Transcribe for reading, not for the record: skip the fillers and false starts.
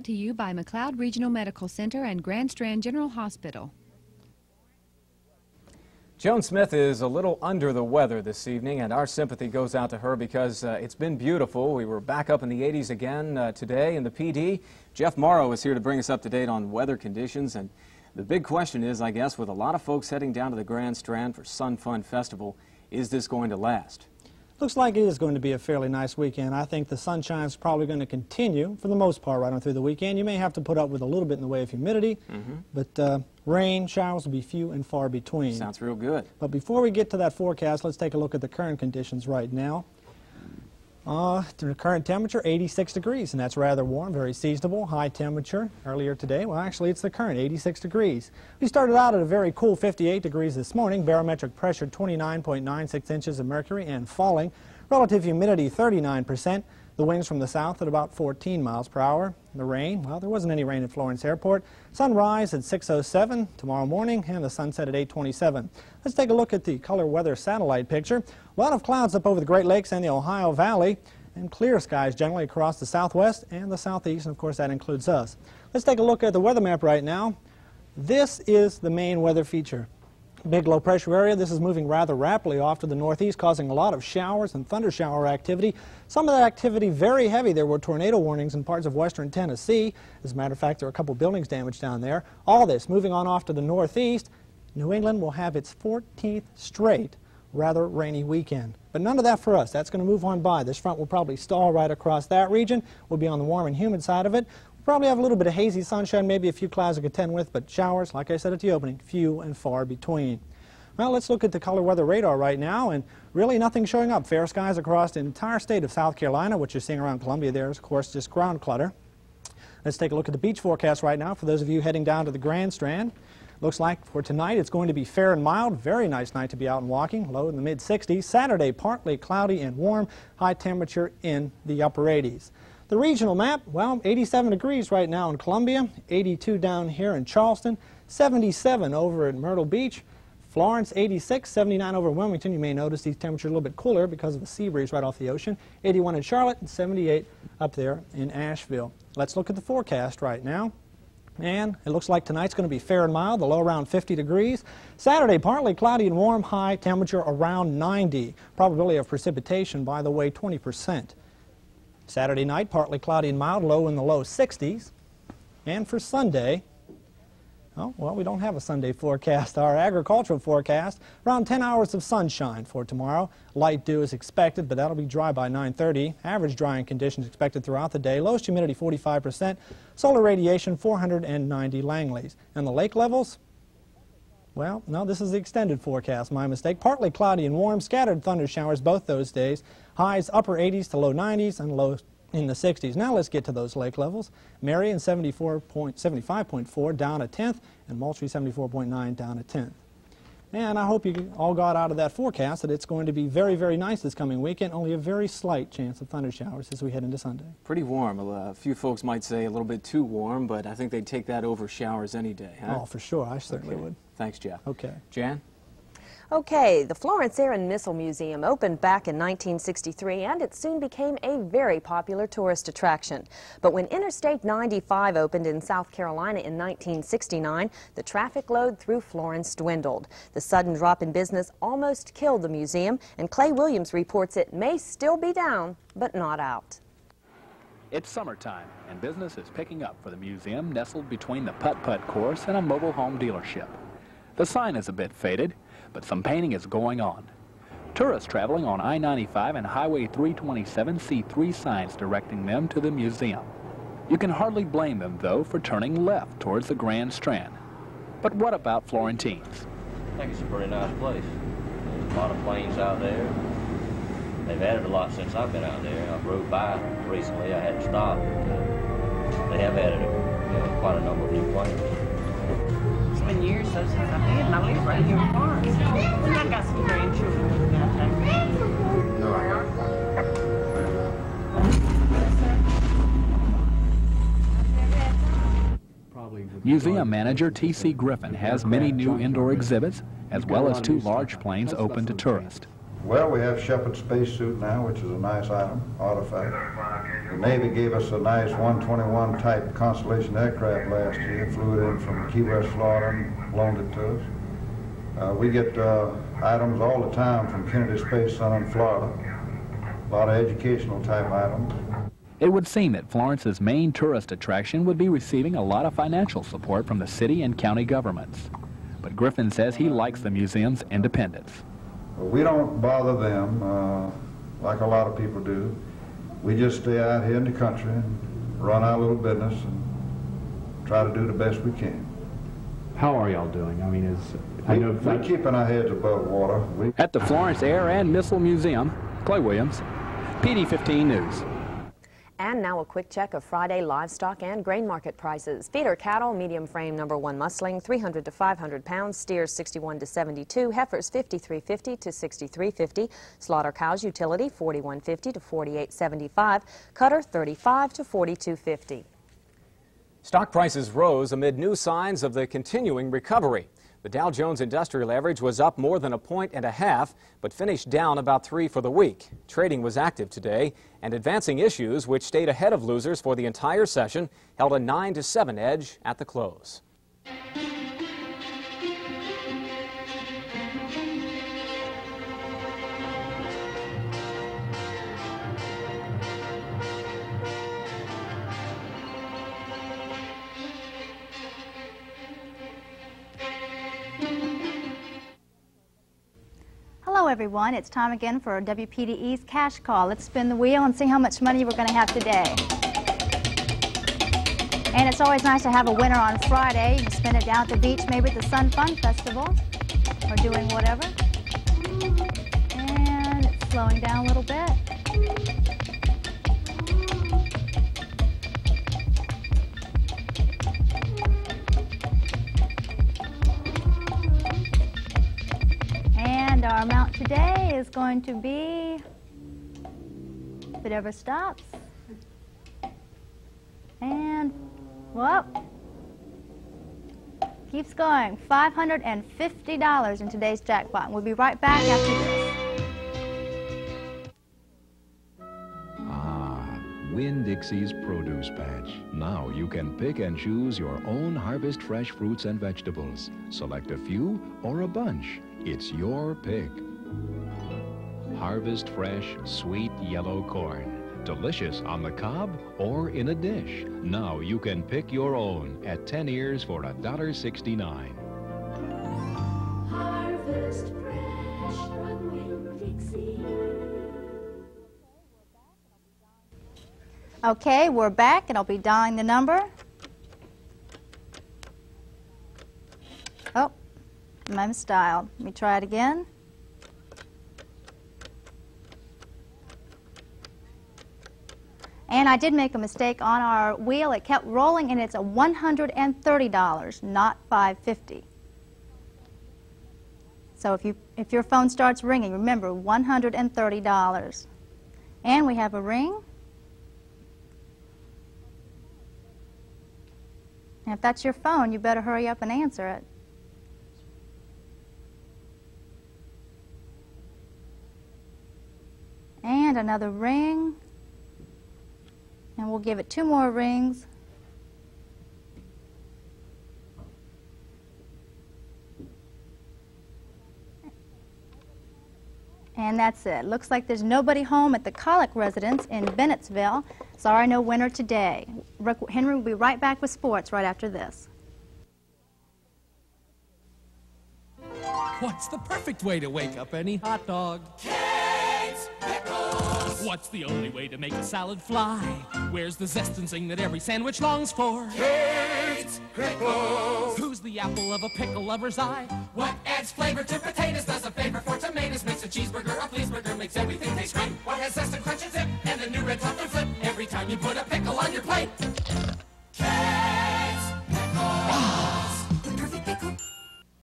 brought to you by McLeod Regional Medical Center and Grand Strand General Hospital. Joan Smith is a little under the weather this evening, and our sympathy goes out to her because it's been beautiful. We were back up in the 80s again today in the PD. Jeff Morrow is here to bring us up to date on weather conditions, and the big question is, I guess, with a lot of folks heading down to the Grand Strand for Sun Fun Festival, is this going to last? Looks like it is going to be a fairly nice weekend. I think the sunshine is probably going to continue for the most part right on through the weekend. You may have to put up with a little bit in the way of humidity, but rain, showers will be few and far between. Sounds real good. But before we get to that forecast, let's take a look at the current conditions right now. The current temperature, 86 degrees, and that's rather warm, very seasonable. High temperature earlier today, well, actually, it's the current, 86 degrees. We started out at a very cool 58 degrees this morning. Barometric pressure, 29.96 inches of mercury and falling. Relative humidity, 39%. The winds from the south at about 14 miles per hour. The rain, well, there wasn't any rain at Florence Airport. Sunrise at 6:07 tomorrow morning, and the sunset at 8:27. Let's take a look at the color weather satellite picture. A lot of clouds up over the Great Lakes and the Ohio Valley, and clear skies generally across the southwest and the southeast, and of course that includes us. Let's take a look at the weather map right now. This is the main weather feature. Big low pressure area. This is moving rather rapidly off to the northeast, causing a lot of showers and thunder shower activity. Some of that activity very heavy. There were tornado warnings in parts of western Tennessee. As a matter of fact, there are a couple buildings damaged down there. All this moving on off to the northeast. New England will have its 14th straight rather rainy weekend. But none of that for us. That's going to move on by. This front will probably stall right across that region. We'll be on the warm and humid side of it. Probably have a little bit of hazy sunshine, maybe a few clouds to contend with, but showers, like I said at the opening, few and far between. Well, let's look at the color weather radar right now, and really nothing showing up. Fair skies across the entire state of South Carolina. What you're seeing around Columbia there is, of course, just ground clutter. Let's take a look at the beach forecast right now for those of you heading down to the Grand Strand. Looks like for tonight it's going to be fair and mild. Very nice night to be out and walking. Low in the mid-60s. Saturday, partly cloudy and warm. High temperature in the upper 80s. The regional map, well, 87 degrees right now in Columbia, 82 down here in Charleston, 77 over at Myrtle Beach, Florence 86, 79 over Wilmington. You may notice these temperatures a little bit cooler because of the sea breeze right off the ocean, 81 in Charlotte, and 78 up there in Asheville. Let's look at the forecast right now. And it looks like tonight's going to be fair and mild, the low around 50 degrees. Saturday, partly cloudy and warm, high temperature around 90. Probability of precipitation, by the way, 20%. Saturday night, partly cloudy and mild, low in the low 60s. And for Sunday, oh, well, we don't have a Sunday forecast. Our agricultural forecast, around 10 hours of sunshine for tomorrow. Light dew is expected, but that'll be dry by 9:30. Average drying conditions expected throughout the day. Lowest humidity 45%. Solar radiation 490 Langleys. And the lake levels? Well, no, this is the extended forecast. My mistake. Partly cloudy and warm. Scattered thunder showers both those days. Highs upper 80s to low 90s and lows in the 60s. Now let's get to those lake levels. Marion 75.4 down a tenth, and Moultrie 74.9 down a tenth. And I hope you all got out of that forecast that it's going to be very, very nice this coming weekend. Only a very slight chance of thunder showers as we head into Sunday. Pretty warm. A few folks might say a little bit too warm, but I think they'd take that over showers any day, huh? Oh, for sure. I certainly would. Thanks, Jeff. Okay. Jan? Okay, the Florence Air and Missile Museum opened back in 1963, and it soon became a very popular tourist attraction. But when Interstate 95 opened in South Carolina in 1969, the traffic load through Florence dwindled. The sudden drop in business almost killed the museum, and Clay Williams reports it may still be down, but not out. It's summertime, and business is picking up for the museum nestled between the putt-putt course and a mobile home dealership. The sign is a bit faded, but some painting is going on. Tourists traveling on I-95 and Highway 327 see 3 signs directing them to the museum. You can hardly blame them, though, for turning left towards the Grand Strand. But what about Florentines? I think it's a pretty nice place. There's a lot of planes out there. They've added a lot since I've been out there. I rode by recently. I had to stop. They have added quite a number of new planes. It's been years since I've been, and I live right here in Florence. And I got some grandchildren out there. Museum manager T.C. Griffin has many new indoor exhibits, as well as 2 large planes open to tourists. Well, we have Shepard spacesuit now, which is a nice item, artifact. The Navy gave us a nice 121 type Constellation aircraft last year, flew it in from Key West, Florida, and loaned it to us. We get items all the time from Kennedy Space Center in Florida, a lot of educational type items. It would seem that Florence's main tourist attraction would be receiving a lot of financial support from the city and county governments. But Griffin says he likes the museum's independence. We don't bother them like a lot of people do. We just stay out here in the country and run our little business and try to do the best we can. How are y'all doing? I mean, we're keeping our heads above water. At the Florence Air and Missile Museum, Clay Williams, PD 15 News. And now a quick check of Friday livestock and grain market prices. Feeder cattle, medium frame number 1 musling, 300 to 500 pounds. Steers 61 to 72. Heifers 53.50 to 63.50. Slaughter cows utility 41.50 to 48.75. Cutter 35 to 42.50. Stock prices rose amid new signs of the continuing recovery. The Dow Jones Industrial Average was up more than 1.5 points, but finished down about 3 for the week. Trading was active today, and advancing issues, which stayed ahead of losers for the entire session, held a 9-7 edge at the close. Hello everyone, it's time again for WPDE's Cash Call. Let's spin the wheel and see how much money we're going to have today. And it's always nice to have a winner on Friday. You can spend it down at the beach, maybe at the Sun Fun Festival, or doing whatever. And it's slowing down a little bit. And our amount today is going to be, if it ever stops, and, well, keeps going, $550 in today's jackpot. We'll be right back after this. Winn-Dixie's Produce Patch. Now you can pick and choose your own Harvest Fresh fruits and vegetables. Select a few or a bunch. It's your pick. Harvest Fresh sweet yellow corn. Delicious on the cob or in a dish. Now you can pick your own at 10 ears for $1.69. Harvest Fresh from Winn-Dixie. Okay, we're back, and I'll be dialing the number. Oh, I misdialed. Let me try it again. And I did make a mistake on our wheel. It kept rolling, and it's a $130, not $550. So if your phone starts ringing, remember, $130. And we have a ring. And if that's your phone, you better hurry up and answer it. And another ring. And we'll give it 2 more rings. And that's it. Looks like there's nobody home at the Colic residence in Bennettsville. Sorry, no winner today. Henry will be right back with sports right after this. What's the perfect way to wake up any hot dog? Kate's Pickles. What's the only way to make a salad fly? Where's the zest and zing that every sandwich longs for? Kate's Pickles. Who's the apple of a pickle lover's eye? What adds flavor to potatoes does a favor for tomatoes. Makes a cheeseburger a pleaseburger, makes everything taste great. What has zest and crunch and zip, and a new red topping flip every time you put a pickle on your plate?